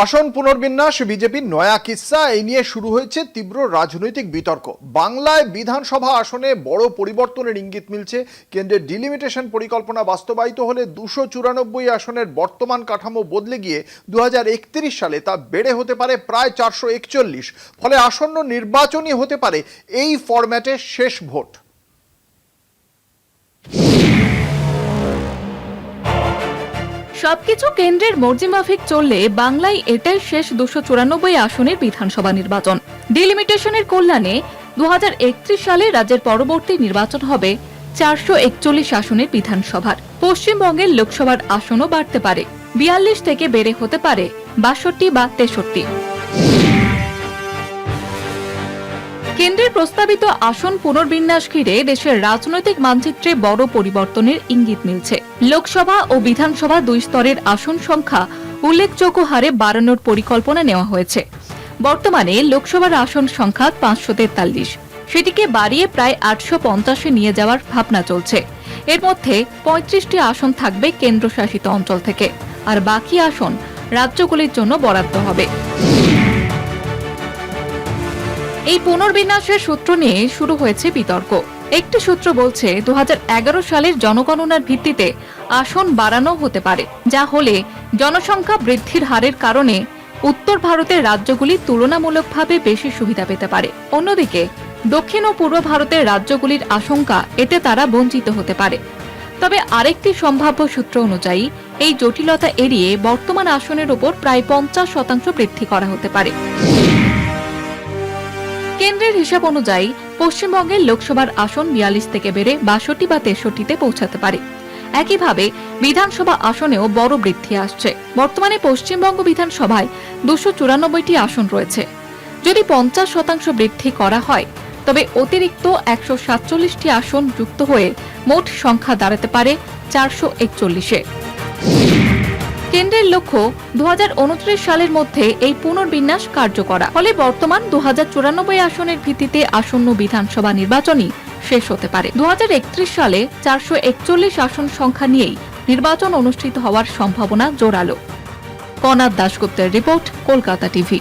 আসন পুনর্বিন্যাস বিজেপির নয়া কিস্সা এই নিয়ে শুরু হয়েছে তীব্র রাজনৈতিক বিতর্ক। বাংলায় বিধানসভা আসনে বড় পরিবর্তনের ইঙ্গিত মিলছে। কেন্দ্রের ডিলিমিটেশন পরিকল্পনা বাস্তবায়িত হলে 294 আসনের বর্তমান কাঠামো বদলে গিয়ে 2031 সালে তা বেড়ে হতে পারে প্রায় 441। ফলে আসন্ন নির্বাচনই হতে পারে এই ফরম্যাটে শেষ ভোট। সবকিছু কেন্দ্রের মর্জি মাফিক চললে বাংলায় এটাই শেষ 294 আসনের বিধানসভা নির্বাচন। ডিলিমিটেশনের কল্যাণে 2031 সালে রাজ্যের পরবর্তী নির্বাচন হবে 441 আসনের বিধানসভার। পশ্চিমবঙ্গের লোকসভার আসনও বাড়তে পারে, 42 থেকে বেড়ে হতে পারে 62 বা 63। কেন্দ্রের প্রস্তাবিত আসন পুনর্বিন্যাস ঘিরে দেশের রাজনৈতিক মানচিত্রে বড় পরিবর্তনের ইঙ্গিত মিলছে। লোকসভা ও বিধানসভা দুই স্তরের আসন সংখ্যা উল্লেখযোগ্য হারে বাড়ানোর পরিকল্পনা নেওয়া হয়েছে। বর্তমানে লোকসভার আসন সংখ্যা 543, সেটিকে বাড়িয়ে প্রায় 850-এ নিয়ে যাওয়ার ভাবনা চলছে। এর মধ্যে 35টি আসন থাকবে কেন্দ্রশাসিত অঞ্চল থেকে, আর বাকি আসন রাজ্যগুলির জন্য বরাদ্দ হবে। এই পুনর্বিন্যাসের সূত্র নিয়ে শুরু হয়েছে বিতর্ক। একটি সূত্র বলছে 2011 সালের জনগণনার ভিত্তিতে আসন বাড়ানো হতে পারে, যা হলে জনসংখ্যা বৃদ্ধির হারের কারণে উত্তর ভারতের রাজ্যগুলি তুলনামূলকভাবে বেশি সুবিধা পেতে পারে। অন্যদিকে দক্ষিণ ও পূর্ব ভারতের রাজ্যগুলির আশঙ্কা এতে তারা বঞ্চিত হতে পারে। তবে আরেকটি সম্ভাব্য সূত্র অনুযায়ী এই জটিলতা এড়িয়ে বর্তমান আসনের উপর প্রায় 50% বৃদ্ধি করা হতে পারে। কেন্দ্রের হিসাব অনুযায়ী পশ্চিমবঙ্গের লোকসভার আসন 42 থেকে বেড়ে 62 বা 63-তে পৌঁছাতে পারে। একইভাবে বিধানসভা আসনেও বড় বৃদ্ধি আসছে। বর্তমানে পশ্চিমবঙ্গ বিধানসভায় 294টি আসন রয়েছে। যদি 50% বৃদ্ধি করা হয়, তবে অতিরিক্ত 147টি আসন যুক্ত হয়ে মোট সংখ্যা দাঁড়াতে পারে 441-এ। কেন্দ্রের লক্ষ্য 2029 সালের মধ্যে এই পুনর্বিন্যাস কার্য করা। ফলে বর্তমান 294 আসনের ভিত্তিতে আসন্ন বিধানসভা নির্বাচনই শেষ হতে পারে। 2031 সালে 441 আসন সংখ্যা নিয়েই নির্বাচন অনুষ্ঠিত হওয়ার সম্ভাবনা জোরালো। কনাদ দাশগুপ্তের রিপোর্ট, কলকাতা টিভি।